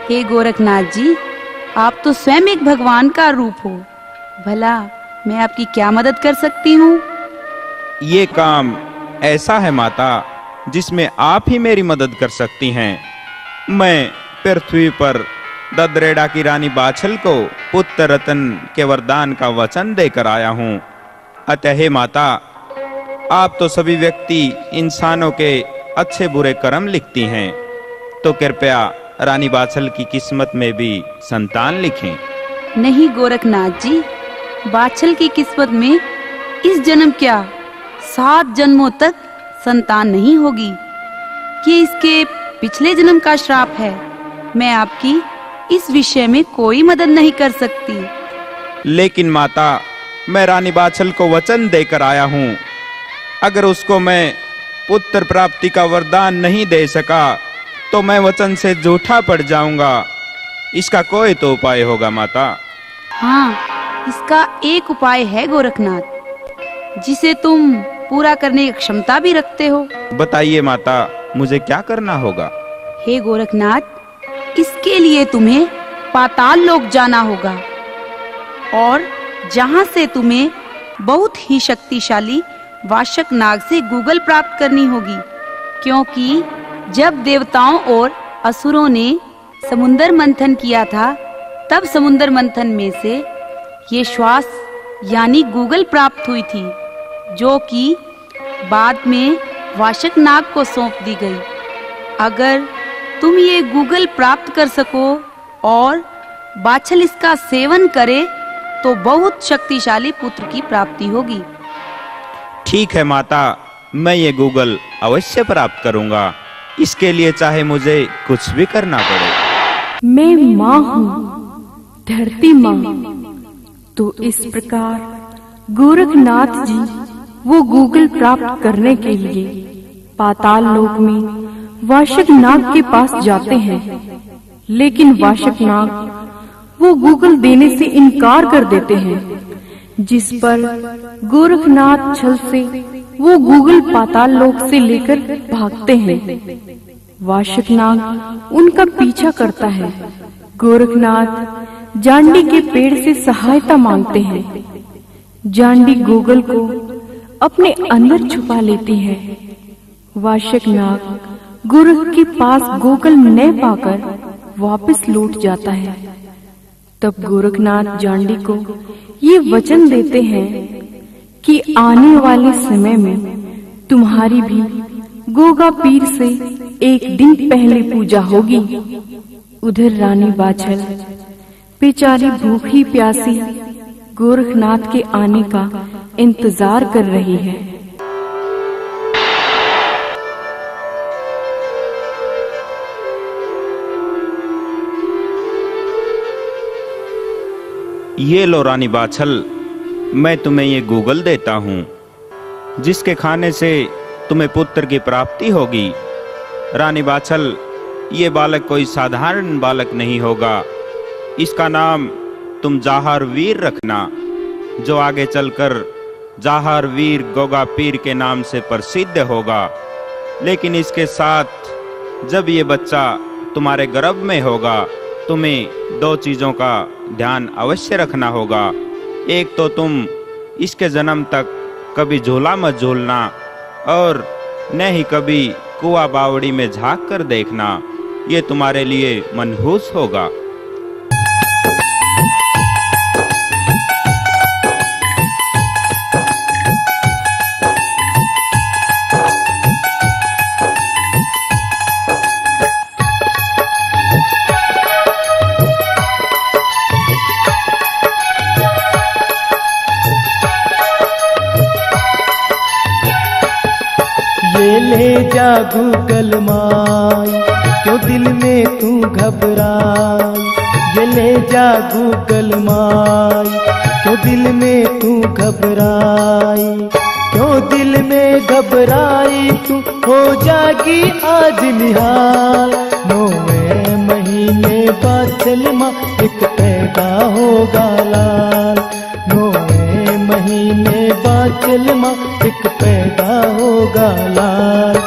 हे गोरखनाथ जी, आप तो स्वयं एक भगवान का रूप हो। भला मैं आपकी क्या मदद कर सकती हूँ? ये काम ऐसा है माता जिसमें आप ही मेरी मदद कर सकती हैं। मैं पृथ्वी पर ददरेड़ा की रानी बाछल को पुत्र रतन के वरदान का वचन देकर आया हूँ। अतः हे माता, आप तो सभी व्यक्ति इंसानों के अच्छे बुरे कर्म लिखती हैं, तो कृपया रानी बाछल की किस्मत में भी संतान लिखें। नहीं गोरखनाथ जी, बाछल की किस्मत में इस जन्म क्या 7 जन्मों तक संतान नहीं होगी। ये इसके पिछले जन्म का श्राप है। मैं आपकी इस विषय में कोई मदद नहीं कर सकती। लेकिन माता, मैं रानी बाछल को वचन देकर आया हूँ। अगर उसको मैं पुत्र प्राप्ति का वरदान नहीं दे सका तो मैं वचन से झूठा पड़ जाऊंगा। इसका कोई तो उपाय होगा माता। हाँ, इसका एक उपाय है गोरखनाथ, जिसे तुम पूरा करने की क्षमता भी रखते हो। बताइए माता, मुझे क्या करना होगा? हे गोरखनाथ, इसके लिए तुम्हें पाताल लोक जाना होगा और जहाँ से तुम्हें बहुत ही शक्तिशाली वाशक नाग से गूगल प्राप्त करनी होगी। क्योंकि जब देवताओं और असुरों ने समुद्र मंथन किया था, तब समुद्र मंथन में से ये श्वास यानी गूगल प्राप्त हुई थी, जो कि बाद में वाशक नाग को सौंप दी गई। अगर तुम ये गूगल प्राप्त कर सको और बाछल इसका सेवन करे तो बहुत शक्तिशाली पुत्र की प्राप्ति होगी। ठीक है माता, मैं ये गूगल अवश्य प्राप्त करूंगा। इसके लिए चाहे मुझे कुछ भी करना पड़े। मैं माँ हूँ, धरती माँ। तो इस प्रकार गोरखनाथ जी वो गूगल प्राप्त करने के लिए पाताल लोक में वाशक नाग के पास जाते हैं। लेकिन वाशक नाग वो गूगल देने से इनकार कर देते हैं, जिस पर गोरखनाथ छल से वो गूगल पाताल लोक से लेकर भागते हैं। वाशक नाग उनका पीछा करता है। गोरखनाथ जांडी के पेड़ से सहायता मांगते हैं। जांडी गूगल को अपने अंदर छुपा लेती है। वाशक नाग गोरख के पास गूगल न पाकर वापस लौट जाता है। तब गोरखनाथ जांडी को ये वचन देते हैं कि आने वाले समय में तुम्हारी भी गोगा पीर से एक दिन पहले पूजा होगी। उधर रानी बाछल बेचारी भूखी प्यासी गोरखनाथ के आने का इंतजार कर रही है। ये लो रानी बाछल, मैं तुम्हें ये गूगल देता हूँ, जिसके खाने से तुम्हें पुत्र की प्राप्ति होगी। रानी बाछल, ये बालक कोई साधारण बालक नहीं होगा। इसका नाम तुम जाहर वीर रखना, जो आगे चलकर जाहर वीर गोगा पीर के नाम से प्रसिद्ध होगा। लेकिन इसके साथ जब ये बच्चा तुम्हारे गर्भ में होगा, तुम्हें 2 चीजों का ध्यान अवश्य रखना होगा। एक तो तुम इसके जन्म तक कभी झूला मत झूलना और न ही कभी कुआ बावड़ी में झांक कर देखना। ये तुम्हारे लिए मनहूस होगा। ये ले जा गूगल माई, क्यों दिल में तू घबराई। ये ले जा गूगल माई, क्यों दिल में तू घबराई। क्यों दिल में घबराई तू, हो जागी आज निहाल। 9वें महीने बाछल माँ एक पैदा होगा लाल। 9वें महीने बाछल माँ एक पैदा होगा लाल।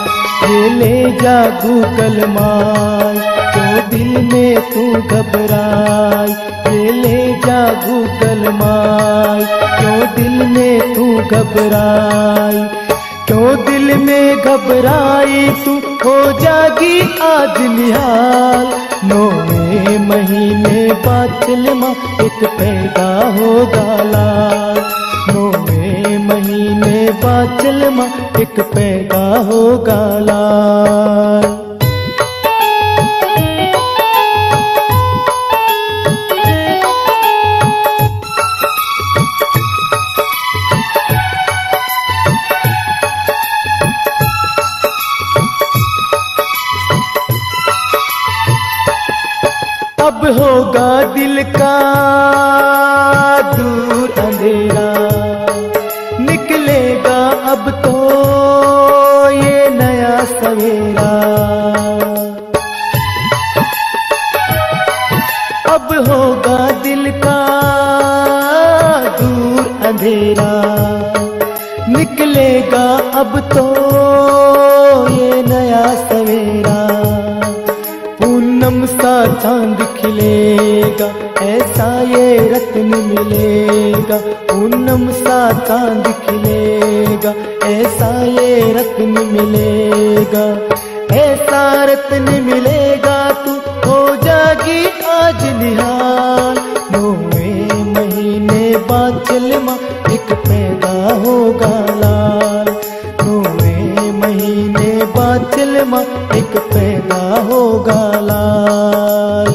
ये ले जा गूगल माई, तो दिल में तू घबराई। ये ले जा गूगल माई, क्यों दिल में तू घबराई, क्यों दिल में घबराई तू, हो जागी आज निहाल। 9वें महीने बादल माँ एक पैदा होगा लाल, 9वें महीने बादल माँ एक पैदा होगा लाल। अब होगा दिल का दूर अंधेरा, निकलेगा अब तो ये नया सवेरा। अब होगा दिल का दूर अंधेरा, निकलेगा अब तो ये नया सवेरा। पूनम सा चांद खिलेगा, ऐसा ये रत्न मिलेगा। पूनम सा चांद खिलेगा, ऐसा ये रत्न मिलेगा। ऐसा रत्न मिलेगा तू हो जागी आज निहाल। 9वें महीने बादल माँ एक पैदा होगा लाल, 9वें महीने बादल माँ एक पैदा होगा लाल।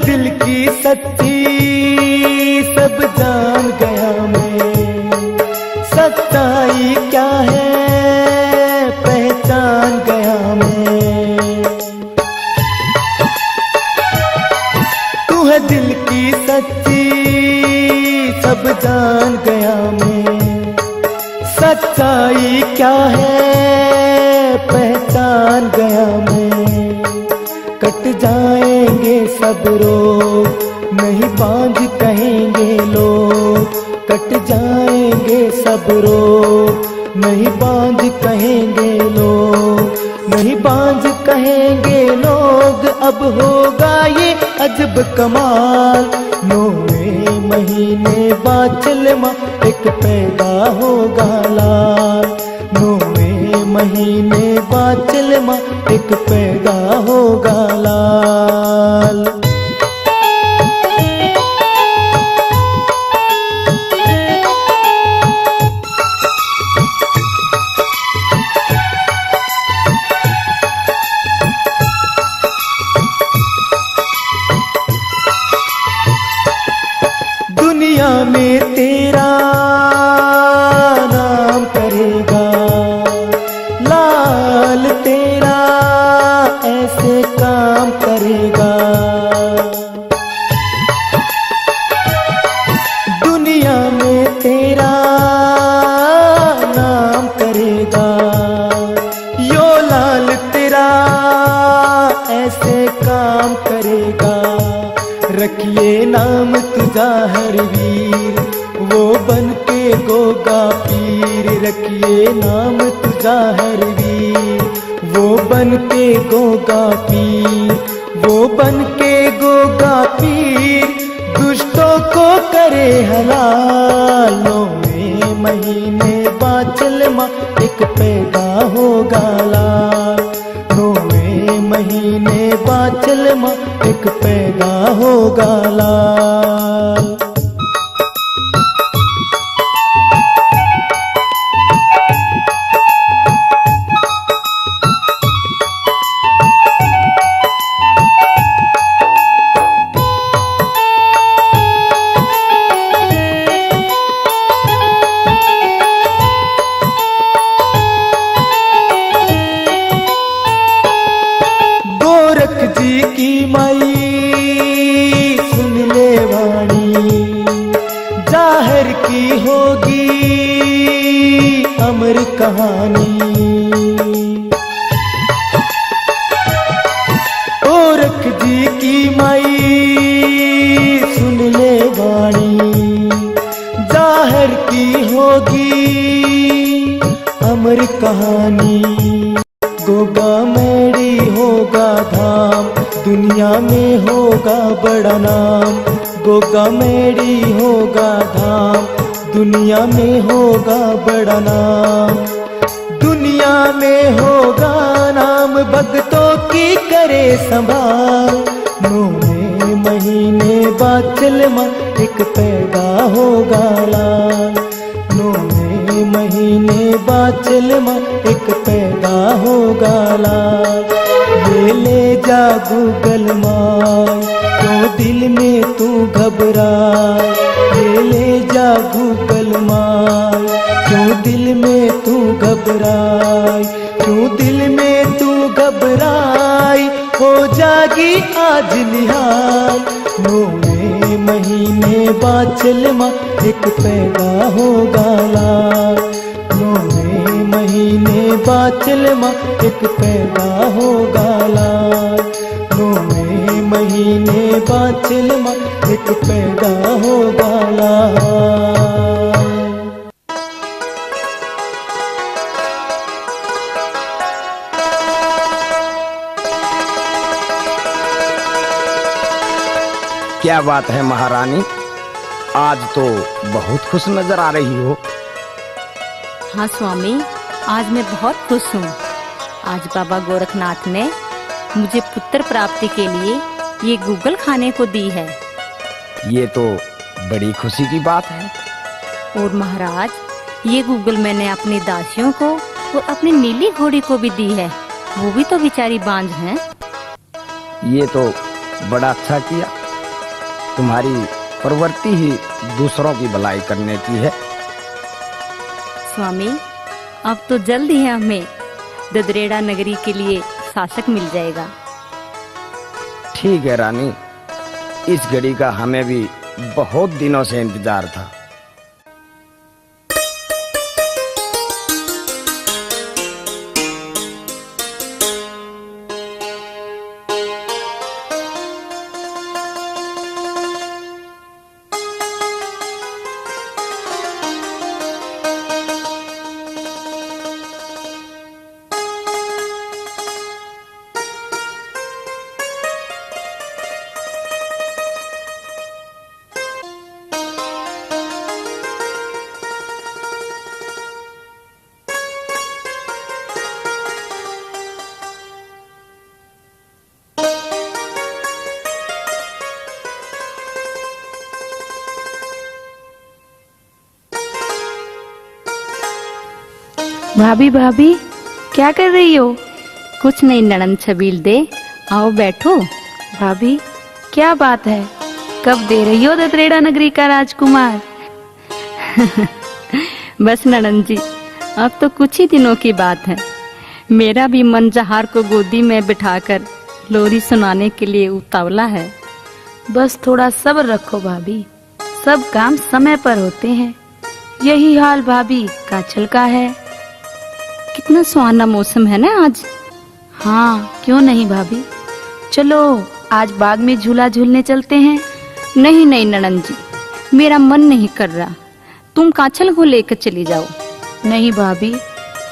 दिल की सच्ची सब जान गया मैं, सच्चाई क्या है पहचान गया मैं। तू है दिल की सच्ची सब जान गया मैं, सच्चाई क्या है पहचान गया मैं। कट जाएंगे सब रोग नहीं बांझ कहेंगे लोग, कट जाएंगे सब रोग नहीं बांझ कहेंगे लोग, नहीं बांझ कहेंगे लोग। अब होगा ये अजब कमाल, 9वें महीने बादल माँ एक पैदा होगा लाल, 9वें महीने बादल माँ एक पैदा होगा लाल। दुनिया में तेरा नाम करेगा लाल, तेरा ऐसे काम करेगा। दुनिया में तेरा नाम करेगा, यो लाल तेरा ऐसे काम करेगा। रखिए नाम तुझा हर वीर, वो बन के गोगा पीर। रखिए नाम तुझा हर वीर, वो बन के गोगा पीर, वो बन के गोगा पीर। दुष्टों को करे हलाल, 9वें महीने बादल माँ एक पैदा होगा लाल, 9वें महीने बादल माँ एक पैदा होगा लाल। जी की माई सुन ले वाणी, जाहिर की होगी अमर कहानी। गोरख जी की माई सुन ले वाणी, जाहिर की होगी अमर कहानी। गोगा मेरी होगा धाम, दुनिया में होगा बड़ा नाम। गोगा मेरी होगा धाम, दुनिया में होगा बड़ा नाम। दुनिया में होगा नाम, भक्तों की करे संभाल। 9वें महीने बाद चलमा एक पैदा होगा लाल। 9वें महीने बाद चलमा एक पैदा होगा लाल। ये ले जा गूगल माय, क्यों दिल में तू घबराए। ये ले जा गूगल माय, क्यों दिल में तू घबराए। क्यों दिल में तू घबराए, हो जागी आज निहाल। 9वें महीने बाद चलमा एक पैदा होगा लाल। 9वें महीने बाद चलमा एक पैदा होगा लाल। 9वें महीने बाद चलमा एक पैदा होगा लाल। क्या बात है महारानी, आज तो बहुत खुश नजर आ रही हो। हाँ स्वामी, आज मैं बहुत खुश हूँ। आज बाबा गोरखनाथ ने मुझे पुत्र प्राप्ति के लिए ये गूगल खाने को दी है। ये तो बड़ी खुशी की बात है। और महाराज, ये गूगल मैंने अपनी दासियों को और अपनी नीली घोड़ी को भी दी है। वो भी तो बेचारी बांझ हैं। ये तो बड़ा अच्छा किया। तुम्हारी प्रवृत्ति ही दूसरों की भलाई करने की है। स्वामी, अब तो जल्द ही हमें ददरेड़ा नगरी के लिए शासक मिल जाएगा। ठीक है रानी, इस घड़ी का हमें भी बहुत दिनों से इंतजार था। भाभी भाभी, क्या कर रही हो? कुछ नहीं ननंद छबील दे, आओ बैठो। भाभी, क्या बात है? कब दे रही हो ददरेड़ा नगरी का राजकुमार? बस ननंद जी, अब तो कुछ ही दिनों की बात है। मेरा भी मन जहार को गोदी में बिठाकर लोरी सुनाने के लिए उतावला है। बस थोड़ा सब्र रखो भाभी, सब काम समय पर होते हैं। यही हाल भाभी काछल का है। कितना सुहाना मौसम है ना आज। हाँ, क्यों नहीं भाभी, चलो आज बाग में झूला झूलने चलते हैं। नहीं नहीं ननंद जी, मेरा मन नहीं कर रहा। तुम काछल को लेकर चली जाओ। नहीं भाभी,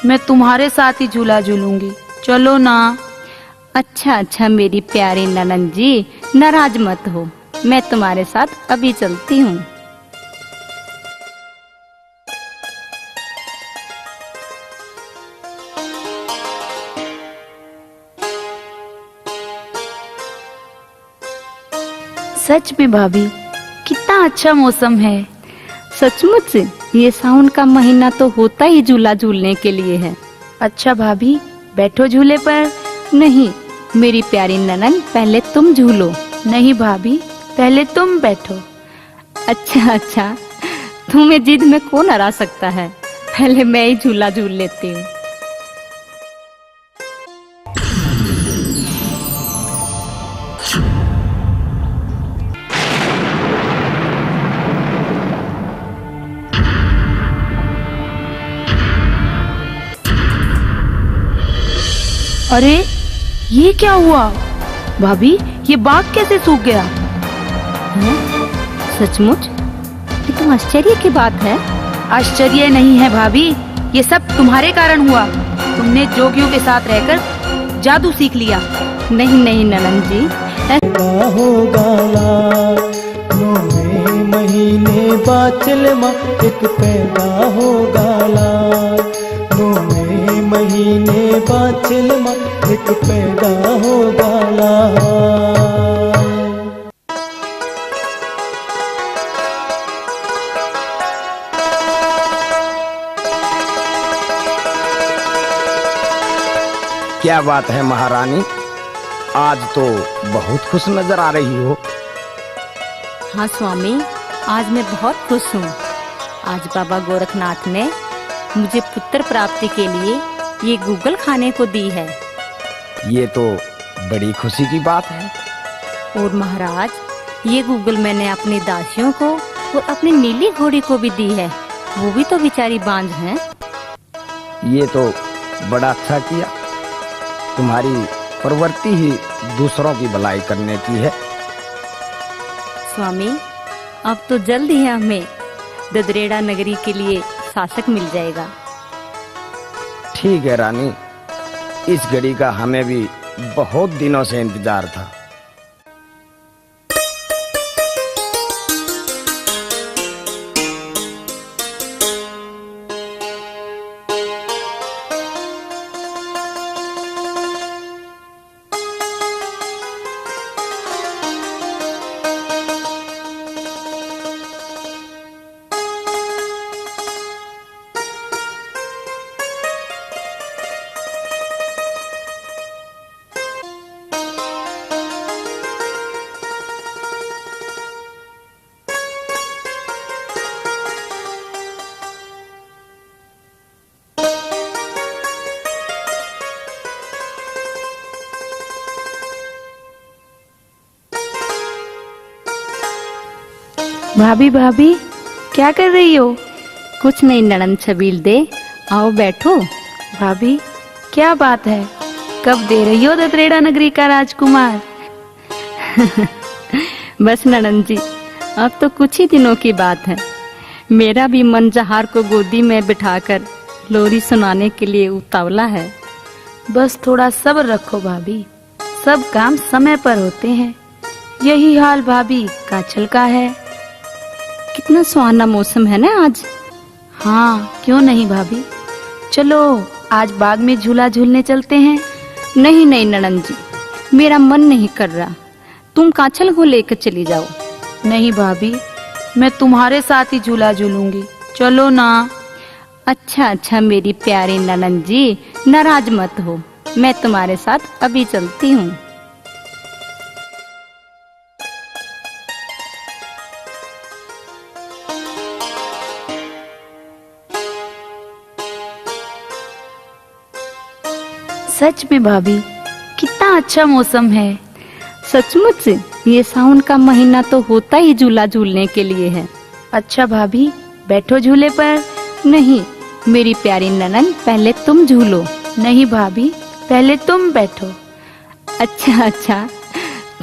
मैं तुम्हारे साथ ही झूला झूलूंगी, चलो ना। अच्छा अच्छा मेरी प्यारी ननंद जी, नाराज मत हो, मैं तुम्हारे साथ अभी चलती हूँ। सच में भाभी, कितना अच्छा मौसम है। सचमुच ये सावन का महीना तो होता ही झूला झूलने के लिए है। अच्छा भाभी, बैठो झूले पर। नहीं मेरी प्यारी ननंद, पहले तुम झूलो। नहीं भाभी, पहले तुम बैठो। अच्छा अच्छा, तुम्हें जिद में कौन हरा सकता है। पहले मैं ही झूला झूल लेती हूँ। अरे ये क्या हुआ भाभी, ये बाग कैसे सूख गया? सचमुच? ये तो आश्चर्य की बात है। आश्चर्य नहीं है भाभी, ये सब तुम्हारे कारण हुआ। तुमने जोगियों के साथ रहकर जादू सीख लिया। नहीं नहीं ननन जी, होगा नो में महीने बाचल माँ एक पैदा होगा नो में महीने बाचल माँ एक पैदा होगा क्या बात है महारानी, आज तो बहुत खुश नजर आ रही हो। हाँ स्वामी, आज मैं बहुत खुश हूँ। आज बाबा गोरखनाथ ने मुझे पुत्र प्राप्ति के लिए ये गूगल खाने को दी है। ये तो बड़ी खुशी की बात है। और महाराज, ये गूगल मैंने अपनी दासियों को और अपनी नीली घोड़ी को भी दी है। वो भी तो बेचारी बांझ हैं। ये तो बड़ा अच्छा किया। तुम्हारी प्रवृत्ति ही दूसरों की भलाई करने की है। स्वामी, अब तो जल्द ही हमें ददरेड़ा नगरी के लिए शासक मिल जाएगा। ठीक है रानी, इस घड़ी का हमें भी बहुत दिनों से इंतजार था। भाभी भाभी, क्या कर रही हो? कुछ नहीं ननन छबील दे, आओ बैठो। भाभी, क्या बात है? कब दे रही हो ददरेड़ा नगरी का राजकुमार? बस ननन जी, अब तो कुछ ही दिनों की बात है। मेरा भी मन जहार को गोदी में बिठाकर लोरी सुनाने के लिए उतावला है। बस थोड़ा सब्र रखो भाभी, सब काम समय पर होते हैं। यही हाल भाभी काछल का है। कितना सुहाना मौसम है ना आज। हाँ, क्यों नहीं भाभी, चलो आज बाग में झूला झूलने चलते हैं। नहीं नहीं ननन जी, मेरा मन नहीं कर रहा। तुम काछल को लेकर चली जाओ। नहीं भाभी, मैं तुम्हारे साथ ही झूला झूलूंगी, चलो ना। अच्छा अच्छा मेरी प्यारी ननन जी, नाराज मत हो, मैं तुम्हारे साथ अभी चलती हूँ। सच में भाभी, कितना अच्छा मौसम है। सचमुच ये सावन का महीना तो होता ही झूला झूलने के लिए है। अच्छा भाभी, बैठो झूले पर। नहीं मेरी प्यारी ननन, पहले तुम झूलो। नहीं भाभी, पहले तुम बैठो। अच्छा अच्छा,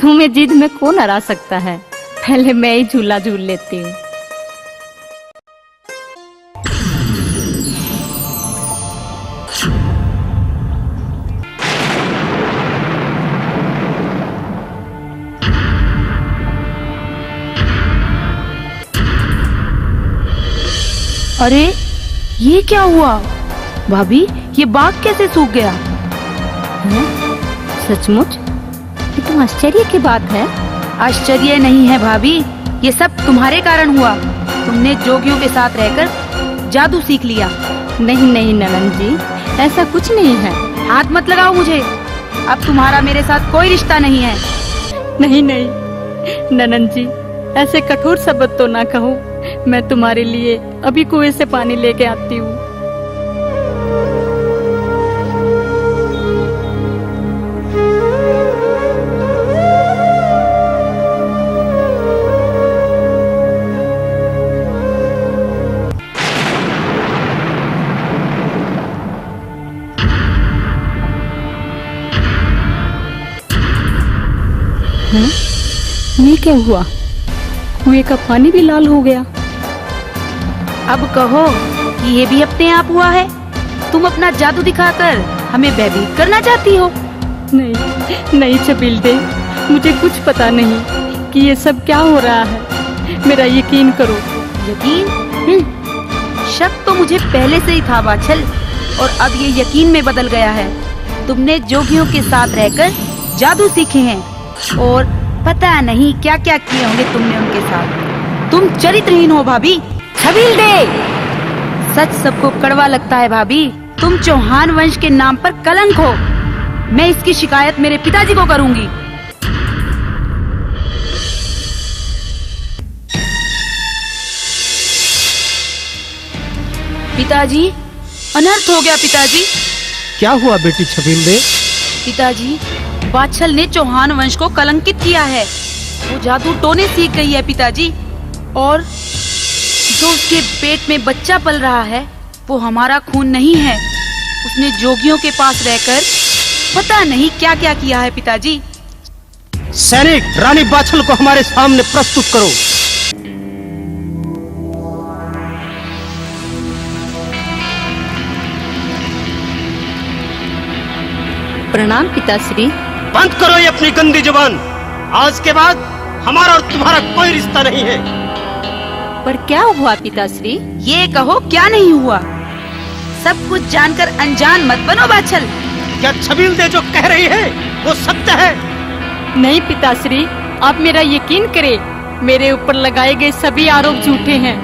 तुम्हें जिद में कौन हरा सकता है। पहले मैं ही झूला झूल लेती हूँ। अरे ये क्या हुआ भाभी, ये बाग कैसे सूख गया? सचमुच? ये तो आश्चर्य की बात है। आश्चर्य नहीं है भाभी, ये सब तुम्हारे कारण हुआ। तुमने जोगियों के साथ रहकर जादू सीख लिया। नहीं नहीं ननन जी, ऐसा कुछ नहीं है। हाथ मत लगाओ मुझे, अब तुम्हारा मेरे साथ कोई रिश्ता नहीं है। नहीं नहीं ननन जी, ऐसे कठोर शब्द तो ना कहो। मैं तुम्हारे लिए अभी कुएं से पानी लेके आती हूँ। ये क्या हुआ? कुएं का पानी भी लाल हो गया। अब कहो कि ये भी अपने आप हुआ है? तुम अपना जादू दिखाकर हमें भयभीत करना चाहती हो? नहीं नहीं छबील दे, मुझे कुछ पता नहीं कि ये सब क्या हो रहा है। मेरा यकीन करो। यकीन? शक तो मुझे पहले से ही था बाछल, और अब ये यकीन में बदल गया है। तुमने जोगियों के साथ रहकर जादू सीखे हैं और पता नहीं क्या क्या किए होंगे तुमने उनके साथ। तुम चरित्रहीन हो भाभी। छबील दे, सच सबको कड़वा लगता है भाभी। तुम चौहान वंश के नाम पर कलंक हो। मैं इसकी शिकायत मेरे पिताजी को करूंगी। पिताजी, अनर्थ हो गया पिताजी। क्या हुआ बेटी छबील दे? पिताजी, बाछल ने चौहान वंश को कलंकित किया है। वो जादू टोने सीख गई है पिताजी, और जो उसके पेट में बच्चा पल रहा है वो हमारा खून नहीं है। उसने जोगियों के पास रहकर पता नहीं क्या क्या किया है पिताजी। सैनिक, रानी बाछल को हमारे सामने प्रस्तुत करो। प्रणाम पिताश्री। बंद करो ये अपनी गंदी जुबान। आज के बाद हमारा और तुम्हारा कोई रिश्ता नहीं है। पर क्या हुआ पिताश्री? ये कहो क्या नहीं हुआ। सब कुछ जानकर अनजान मत बनो बाछल। क्या छबील दे जो कह रही है वो सत्य है? नहीं पिताश्री, आप मेरा यकीन करें। मेरे ऊपर लगाए गए सभी आरोप झूठे हैं।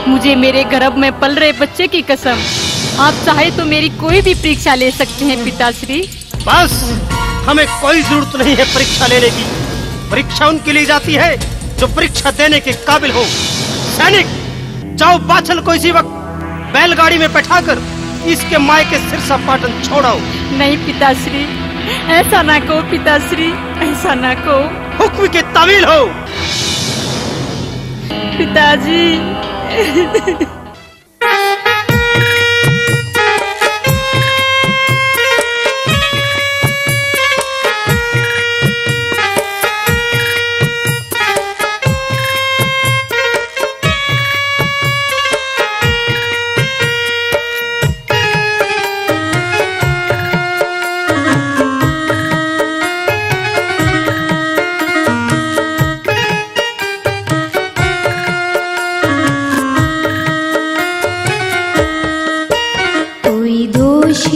मुझे मेरे गर्भ में पल रहे बच्चे की कसम। आप चाहे तो मेरी कोई भी परीक्षा ले सकते हैं पिताश्री। बस, हमें कोई जरूरत नहीं है परीक्षा लेने की। परीक्षा उनके लिए जाती है जो परीक्षा देने के काबिल हो। सैनिक, जाओ बाछल को इसी वक्त बैलगाड़ी में बैठाकर इसके माय के सिरसा पाटन छोड़ाओ। नहीं पिताश्री, ऐसा ना कहो पिताश्री, ऐसा ना कहो। हुक्म की तामील हो। पिताजी।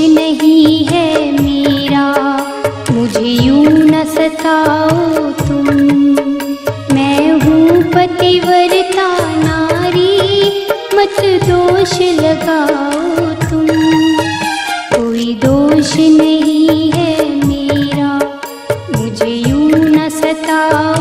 नहीं है मेरा, मुझे यूं न सताओ तुम। मैं हूँ पतिव्रता नारी, मत दोष लगाओ तुम। कोई दोष नहीं है मेरा, मुझे यूं न सताओ